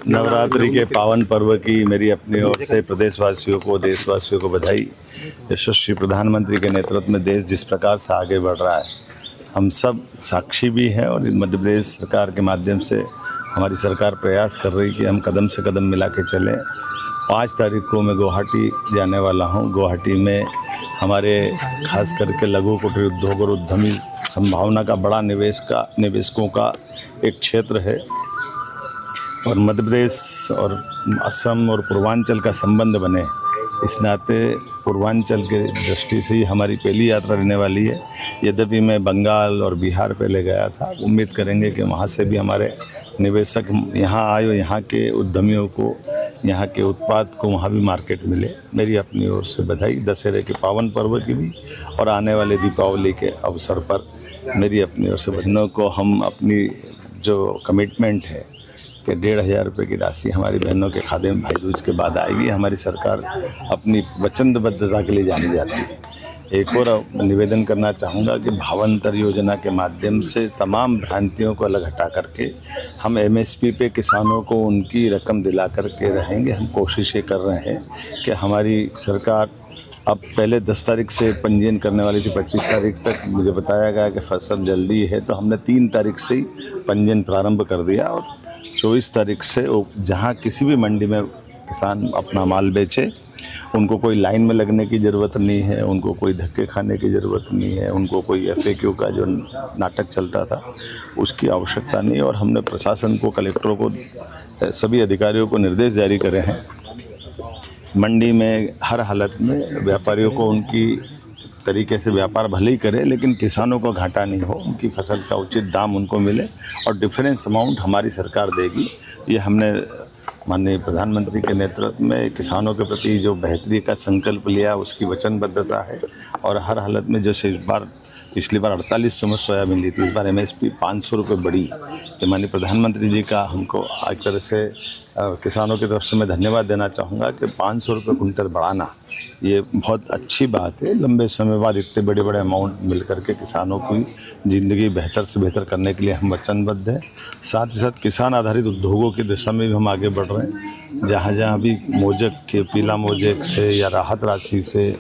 नवरात्रि के पावन पर्व की मेरी अपनी ओर से प्रदेशवासियों को, देशवासियों को बधाई। यशस्वी प्रधानमंत्री के नेतृत्व में देश जिस प्रकार से आगे बढ़ रहा है, हम सब साक्षी भी हैं और मध्य प्रदेश सरकार के माध्यम से हमारी सरकार प्रयास कर रही है कि हम कदम से कदम मिला के चलें। 5 तारीख को मैं गुवाहाटी जाने वाला हूं। गुवाहाटी में हमारे खास करके लघु कुटीर उद्योग और उद्यमी संभावना का बड़ा निवेशकों का एक क्षेत्र है और मध्य प्रदेश और असम और पूर्वांचल का संबंध बने, इस नाते पूर्वांचल के दृष्टि से ही हमारी पहली यात्रा रहने वाली है। यद्यपि मैं बंगाल और बिहार पहले गया था, उम्मीद करेंगे कि वहाँ से भी हमारे निवेशक यहाँ आए और यहाँ के उद्यमियों को, यहाँ के उत्पाद को वहाँ भी मार्केट मिले। मेरी अपनी ओर से बधाई दशहरे के पावन पर्व की भी और आने वाले दीपावली के अवसर पर मेरी अपनी ओर से बहनों को हम अपनी जो कमिटमेंट है कि 1500 रुपये की राशि हमारी बहनों के खाते में भाई दूज के बाद आएगी। हमारी सरकार अपनी वचनबद्धता के लिए जानी जाती है। एक और निवेदन करना चाहूँगा कि भावांतर योजना के माध्यम से तमाम भ्रांतियों को अलग हटा करके हम MSP पे किसानों को उनकी रकम दिला करके रहेंगे। हम कोशिश ये कर रहे हैं कि हमारी सरकार अब पहले 10 तारीख से पंजीयन करने वाली थी, 25 तारीख तक मुझे बताया गया कि फसल जल्दी है, तो हमने 3 तारीख से ही पंजीयन प्रारंभ कर दिया और 24 तारीख से जहां किसी भी मंडी में किसान अपना माल बेचे, उनको कोई लाइन में लगने की ज़रूरत नहीं है, उनको कोई धक्के खाने की ज़रूरत नहीं है, उनको कोई FAQ का जो नाटक चलता था उसकी आवश्यकता नहीं। और हमने प्रशासन को, कलेक्टरों को, सभी अधिकारियों को निर्देश जारी करे हैं, मंडी में हर हालत में व्यापारियों को उनकी तरीके से व्यापार भले ही करे, लेकिन किसानों को घाटा नहीं हो, उनकी फसल का उचित दाम उनको मिले और डिफरेंस अमाउंट हमारी सरकार देगी। ये हमने माननीय प्रधानमंत्री के नेतृत्व में किसानों के प्रति जो बेहतरी का संकल्प लिया, उसकी वचनबद्धता है। और हर हालत में जैसे पिछली बार 4800 में सोयाबीन ली थी, इस बार MSP 500 रुपये बढ़ी। तो माननीय प्रधानमंत्री जी का हमको एक तरह से किसानों की तरफ से मैं धन्यवाद देना चाहूँगा कि 500 रुपये कुंटल बढ़ाना ये बहुत अच्छी बात है। लंबे समय बाद इतने बड़े बड़े अमाउंट मिल करके किसानों की ज़िंदगी बेहतर से बेहतर करने के लिए हम वचनबद्ध हैं। साथ ही साथ किसान आधारित उद्योगों की दिशा में भी हम आगे बढ़ रहे हैं। जहाँ जहाँ भी मोजेक के पीला मोजेक से या राहत राशि से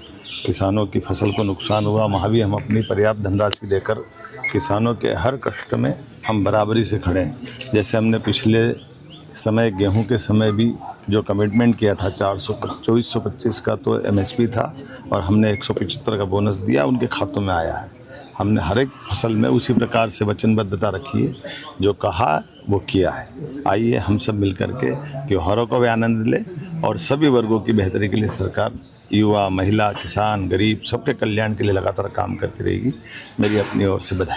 किसानों की फसल को नुकसान हुआ, वहाँ भी हम अपनी पर्याप्त धनराशि देकर किसानों के हर कष्ट में हम बराबरी से खड़े हैं। जैसे हमने पिछले समय गेहूं के समय भी जो कमिटमेंट किया था 2425 का तो MSP था और हमने 175 का बोनस दिया, उनके खातों में आया है। हमने हर एक फसल में उसी प्रकार से वचनबद्धता रखी है, जो कहा वो किया है। आइए हम सब मिल करके त्योहारों का भी आनंद लें और सभी वर्गों की बेहतरी के लिए सरकार युवा, महिला, किसान, गरीब सबके कल्याण के लिए लगातार काम करती रहेगी। मेरी अपनी ओर से बधाई।